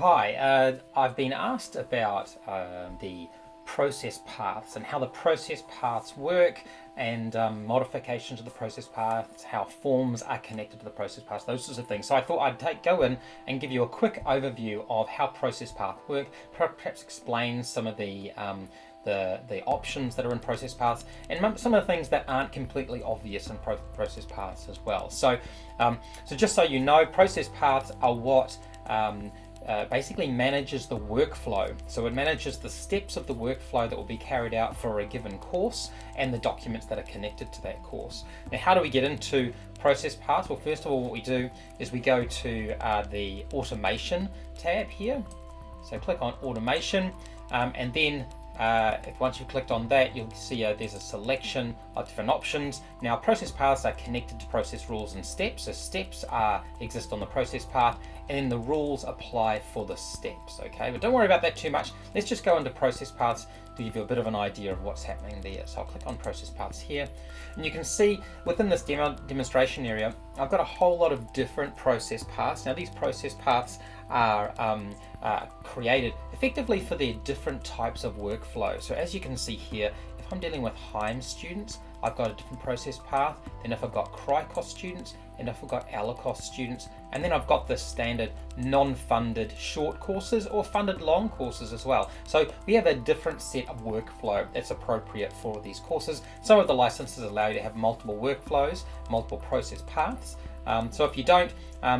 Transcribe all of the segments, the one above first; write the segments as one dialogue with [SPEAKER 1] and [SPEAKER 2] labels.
[SPEAKER 1] Hi, I've been asked about the process paths and how the process paths work and modifications of the process paths, how forms are connected to the process paths, those sorts of things. So I thought I'd go in and give you a quick overview of how process paths work, perhaps explain some of the options that are in process paths and some of the things that aren't completely obvious in process paths as well. So just so you know, process paths are what basically manages the workflow. So it manages the steps of the workflow that will be carried out for a given course and the documents that are connected to that course. Now, how do we get into process paths? Well, first of all, what we do is we go to the automation tab here. So click on automation, and then once you've clicked on that, you'll see there's a selection of different options. Now, process paths are connected to process rules and steps. So steps exist on the process path, and then the rules apply for the steps. Okay, but don't worry about that too much. Let's just go into process paths to give you a bit of an idea of what's happening there. So I'll click on process paths here, and you can see within this demonstration area, I've got a whole lot of different process paths. Now, these process paths are created effectively for their different types of workflow. So as you can see here, if I'm dealing with HIME students, I've got a different process path than if I've got Cricos students and if I've got Alicos students, and then I've got the standard non-funded short courses or funded long courses as well. So we have a different set of workflow that's appropriate for these courses. Some of the licenses allow you to have multiple workflows, multiple process paths. So if you don't,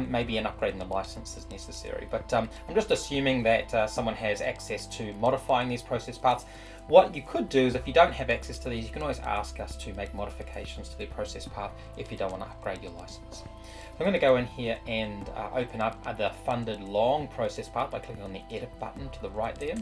[SPEAKER 1] maybe an upgrade in the license is necessary. But I'm just assuming that someone has access to modifying these process paths. What you could do is, if you don't have access to these, you can always ask us to make modifications to the process path if you don't want to upgrade your license. I'm going to go in here and open up the funded long process path by clicking on the edit button to the right there.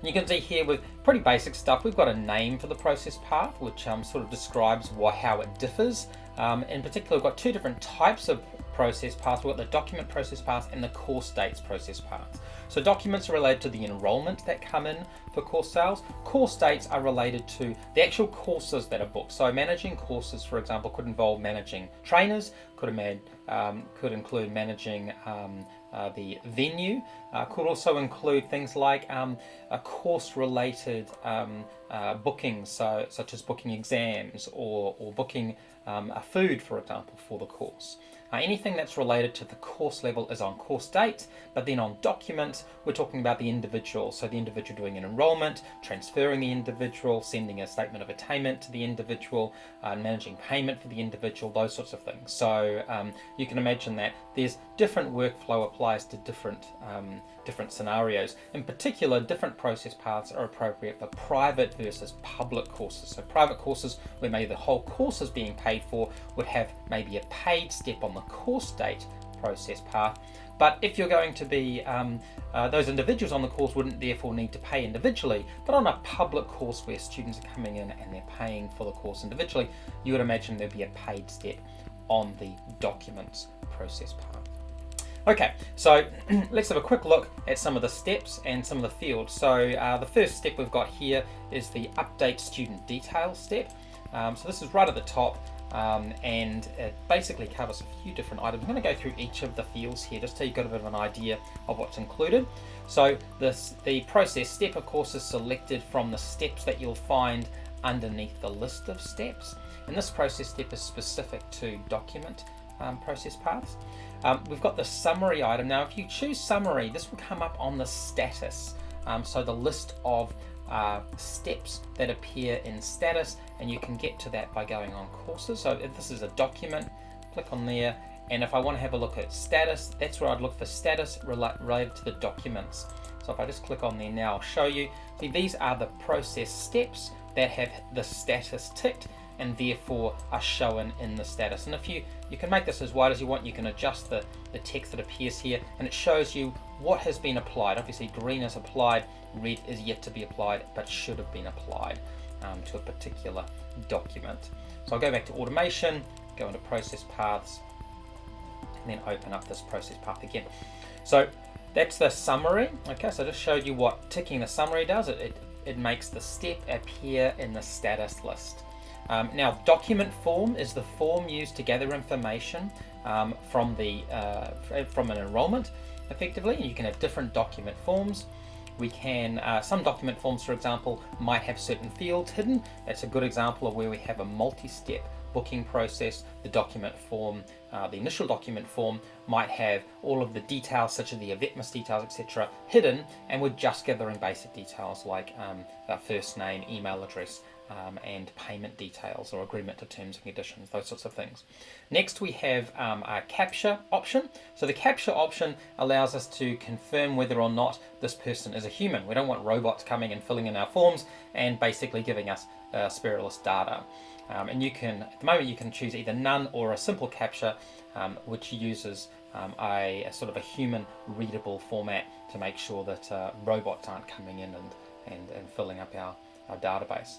[SPEAKER 1] You can see here with pretty basic stuff, we've got a name for the process path, which sort of describes how it differs. In particular, we've got two different types of process paths. We've got the document process path and the course dates process path. So documents are related to the enrollment that come in for course sales. Course dates are related to the actual courses that are booked. So managing courses, for example, could involve managing trainers, could include managing the venue, could also include things like course-related bookings, such as booking exams or booking food, for example, for the course. Anything that's related to the course level is on course date, but then on documents, we're talking about the individual. So the individual doing an enrollment, transferring the individual, sending a statement of attainment to the individual, managing payment for the individual, those sorts of things. So you can imagine that there's different workflow applies to different scenarios. In particular, different process paths are appropriate for private versus public courses. So private courses, where maybe the whole course is being paid for, would have maybe a paid step on the course date process path. But if you're going to be, those individuals on the course wouldn't therefore need to pay individually, but on a public course where students are coming in and they're paying for the course individually, you would imagine there'd be a paid step on the documents process path. Okay, so let's have a quick look at some of the steps and some of the fields. So the first step we've got here is the update student details step. So this is right at the top, and it basically covers a few different items. I'm going to go through each of the fields here just so you've got a bit of an idea of what's included. So the process step, of course, is selected from the steps that you'll find underneath the list of steps. And this process step is specific to document process paths. We've got the summary item. Now, if you choose summary, this will come up on the status. So the list of steps that appear in status, and you can get to that by going on courses. So if this is a document, click on there, and if I want to have a look at status, that's where I'd look for status related to the documents. So if I just click on there now, I'll show you. See, these are the process steps that have the status ticked and therefore are shown in the status. And if you can make this as wide as you want, you can adjust the text that appears here, and it shows you what has been applied. Obviously green is applied, red is yet to be applied, but should have been applied to a particular document. So I'll go back to automation, go into process paths, and then open up this process path again. So that's the summary. Okay, so I just showed you what ticking the summary does. It makes the step appear in the status list. Now, document form is the form used to gather information from an enrollment. effectively, and you can have different document forms. We can, some document forms, for example, might have certain fields hidden. That's a good example of where we have a multi-step booking process. The document form, the initial document form might have all of the details, such as the event details, etc., hidden, and we're just gathering basic details like our first name, email address, and payment details or agreement to terms and conditions, those sorts of things. Next we have our capture option. So the capture option allows us to confirm whether or not this person is a human. We don't want robots coming and filling in our forms and basically giving us spurious data. And you can, at the moment, you can choose either none or a simple capture, which uses a sort of a human readable format to make sure that robots aren't coming in and filling up our database.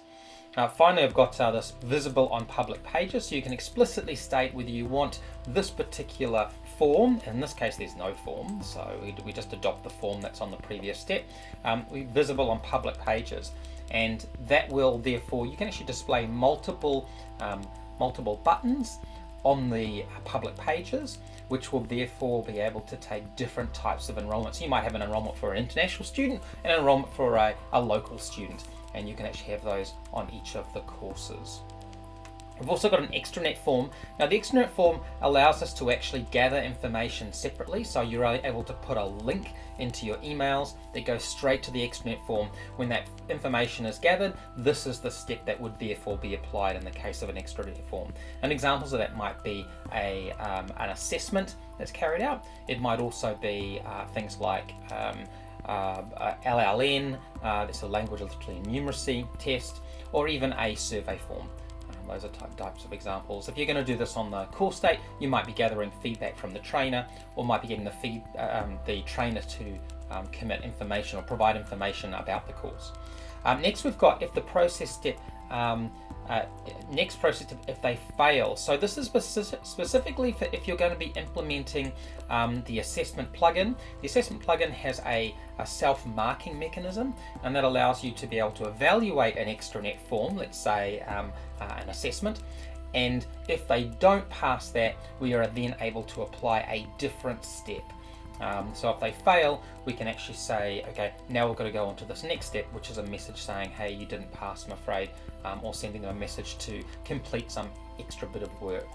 [SPEAKER 1] Finally, I've got this visible on public pages, so you can explicitly state whether you want this particular form. In this case, there's no form, so we just adopt the form that's on the previous step. Visible on public pages, and that will therefore, you can actually display multiple buttons on the public pages, which will therefore be able to take different types of enrollment. So you might have an enrollment for an international student and an enrollment for a local student, and you can actually have those on each of the courses. We've also got an extranet form. Now the extranet form allows us to actually gather information separately, so you're able to put a link into your emails that goes straight to the extranet form. When that information is gathered, this is the step that would therefore be applied in the case of an extranet form. And examples of that might be an assessment that's carried out. It might also be things like LLN, that's a language literacy and numeracy test, or even a survey form. Those are types of examples. If you're going to do this on the course date, you might be gathering feedback from the trainer, or might be getting the trainer to commit information or provide information about the course. Next, we've got if the process step. Next process if they fail. So this is specifically for if you're going to be implementing the assessment plugin. The assessment plugin has a self-marking mechanism, and that allows you to be able to evaluate an extranet form, let's say an assessment, and if they don't pass that, we are then able to apply a different step. So if they fail, we can actually say, okay, now we've got to go on to this next step, which is a message saying, hey, you didn't pass, I'm afraid, or sending them a message to complete some extra bit of work.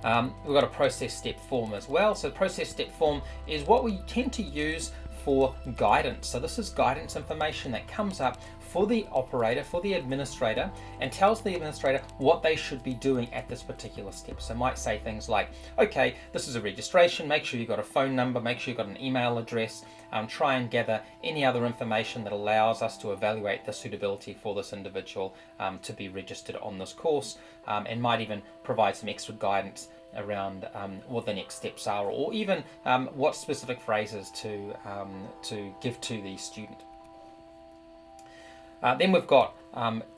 [SPEAKER 1] We've got a process step form as well. So the process step form is what we tend to use for guidance. So this is guidance information that comes up for the operator, for the administrator, and tells the administrator what they should be doing at this particular step. So it might say things like, okay, this is a registration, make sure you've got a phone number, make sure you've got an email address, try and gather any other information that allows us to evaluate the suitability for this individual to be registered on this course, and might even provide some extra guidance around what the next steps are, or even what specific phrases to give to the student. Then we've got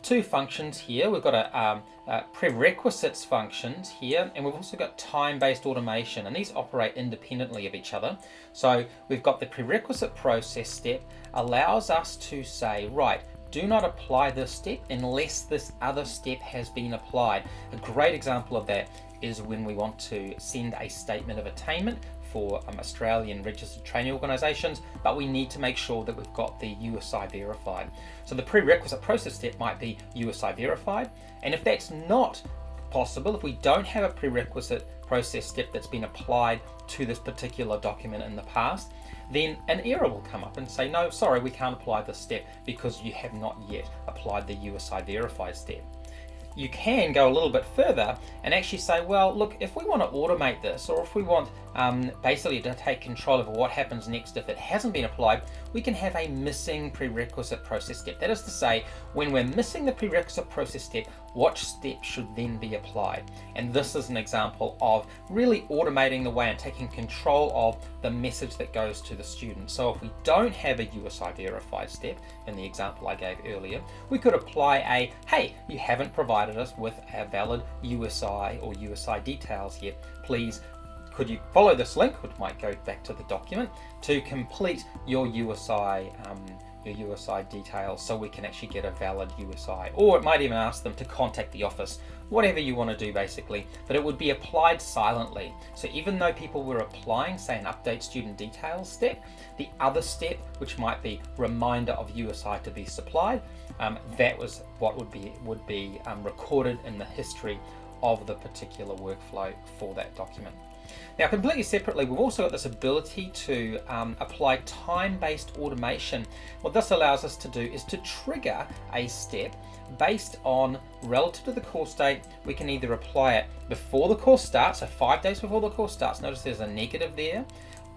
[SPEAKER 1] two functions here. We've got a prerequisites functions here, and we've also got time-based automation, and these operate independently of each other. So we've got the prerequisite process step allows us to say, right, do not apply this step unless this other step has been applied. A great example of that is when we want to send a statement of attainment for Australian registered training organisations, but we need to make sure that we've got the USI verified. So the prerequisite process step might be USI verified, and if that's not possible, if we don't have a prerequisite process step that's been applied to this particular document in the past, then an error will come up and say, no, sorry, we can't apply this step because you have not yet applied the USI verified step. You can go a little bit further and actually say, well, look, if we want to automate this, or if we want basically to take control over what happens next if it hasn't been applied, we can have a missing prerequisite process step. That is to say, when we're missing the prerequisite process step, what step should then be applied? And this is an example of really automating the way and taking control of the message that goes to the student. So if we don't have a USI verified step, in the example I gave earlier, we could apply a, hey, you haven't provided us with a valid USI or USI details yet. Please, could you follow this link, which might go back to the document, to complete your USI your USI details so we can actually get a valid USI. Or it might even ask them to contact the office, whatever you want to do basically, but it would be applied silently. So even though people were applying, say, an update student details step, the other step, which might be reminder of USI to be supplied, that was what would be recorded in the history of the particular workflow for that document. Now, completely separately, we've also got this ability to apply time-based automation. What this allows us to do is to trigger a step based on relative to the course date. We can either apply it before the course starts, so 5 days before the course starts. Notice there's a negative there.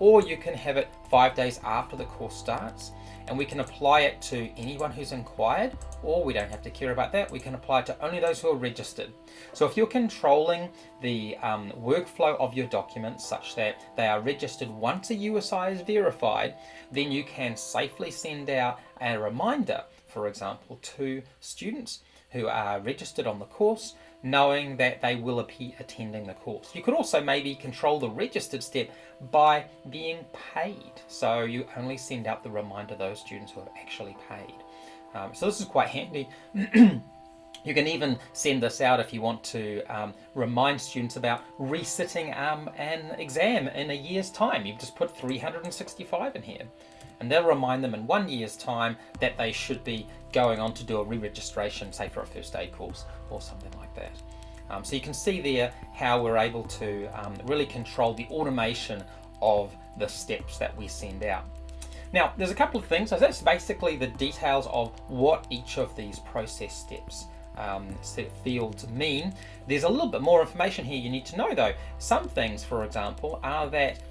[SPEAKER 1] Or you can have it 5 days after the course starts, and we can apply it to anyone who's inquired, or we don't have to care about that. We can apply it to only those who are registered. So if you're controlling the workflow of your documents such that they are registered once a USI is verified, then you can safely send out a reminder, for example, to students who are registered on the course, knowing that they will be attending the course. You could also maybe control the registered step by being paid. So you only send out the reminder to those students who are actually paid. So this is quite handy. You can even send this out if you want to remind students about resitting an exam in a year's time. You've just put 365 in here. And they'll remind them in 1 year's time that they should be going on to do a re-registration, say for a first aid course or something like that. So you can see there how we're able to really control the automation of the steps that we send out. Now, there's a couple of things. So that's basically the details of what each of these process steps fields mean. There's a little bit more information here you need to know though. Some things, for example, are that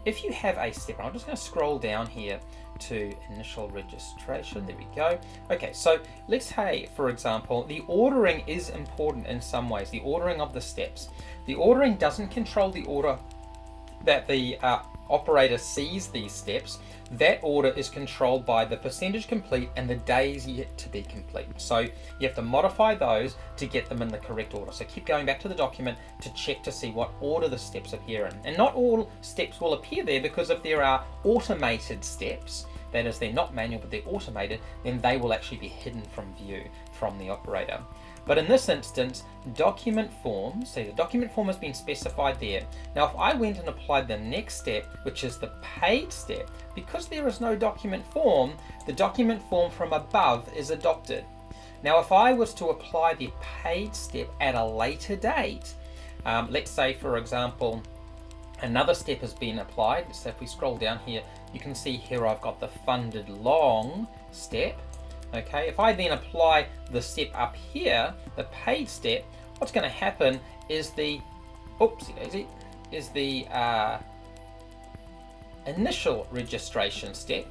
[SPEAKER 1] if you have a step, I'm just going to scroll down here to initial registration. There we go. Okay, so let's say, for example, the ordering is important in some ways, the ordering of the steps. The ordering doesn't control the order that the operator sees these steps. That order is controlled by the percentage complete and the days yet to be complete. So you have to modify those to get them in the correct order. So keep going back to the document to check to see what order the steps appear in. And not all steps will appear there, because if there are automated steps, that is, they're not manual but they're automated, then they will actually be hidden from view from the operator. But in this instance, document forms, see the document form has been specified there. Now if I went and applied the next step, which is the paid step, because there is no document form, the document form from above is adopted. Now if I was to apply the paid step at a later date, let's say for example, another step has been applied. So if we scroll down here, you can see here I've got the funded long step. Okay, if I then apply the step up here, the paid step, what's going to happen is the, initial registration step,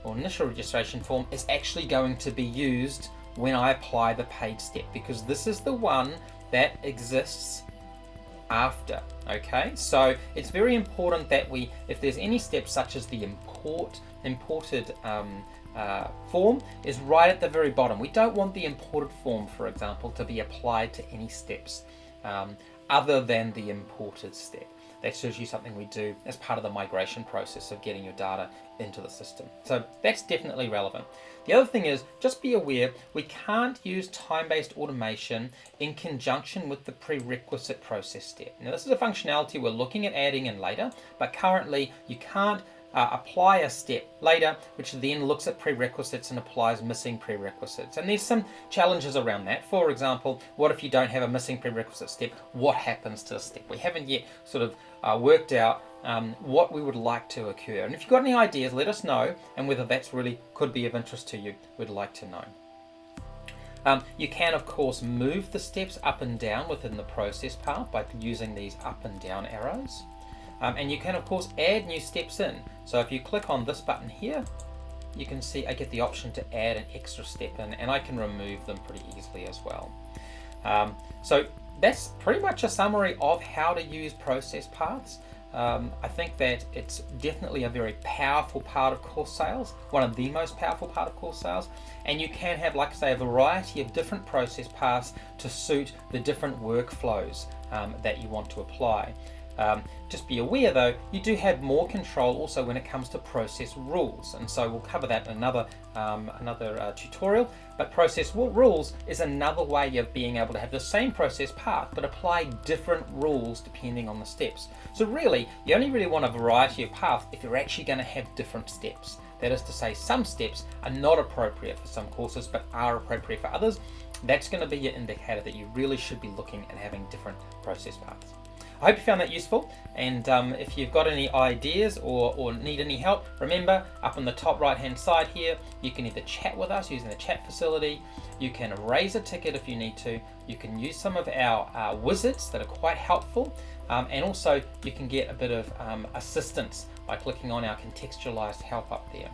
[SPEAKER 1] or initial registration form, is actually going to be used when I apply the paid step, because this is the one that exists after. Okay, so it's very important that we, if there's any steps such as the imported form, is right at the very bottom. We don't want the imported form, for example, to be applied to any steps other than the imported step. That's usually something we do as part of the migration process of getting your data into the system. So that's definitely relevant. The other thing is, just be aware, we can't use time-based automation in conjunction with the prerequisite process step. Now this is a functionality we're looking at adding in later, but currently you can't apply a step later which then looks at prerequisites and applies missing prerequisites. And there's some challenges around that. For example, what if you don't have a missing prerequisite step? What happens to the step? We haven't yet sort of worked out what we would like to occur. And if you've got any ideas, let us know, and whether that's really could be of interest to you, we'd like to know. You can of course move the steps up and down within the process path by using these up and down arrows. And you can of course add new steps in. So if you click on this button here, you can see I get the option to add an extra step in, and I can remove them pretty easily as well. So that's pretty much a summary of how to use process paths. I think that it's definitely a very powerful part of course sales, one of the most powerful part of course sales, and you can have, like I say, a variety of different process paths to suit the different workflows that you want to apply. Just be aware though, you do have more control also when it comes to process rules, and so we'll cover that in another tutorial. But process rules is another way of being able to have the same process path but apply different rules depending on the steps. So really, you only really want a variety of paths if you're actually going to have different steps. That is to say, some steps are not appropriate for some courses but are appropriate for others. That's going to be your indicator that you really should be looking at having different process paths. I hope you found that useful, and if you've got any ideas or need any help, remember up on the top right hand side here, you can either chat with us using the chat facility, you can raise a ticket if you need to, you can use some of our wizards that are quite helpful, and also you can get a bit of assistance by clicking on our contextualized help up there.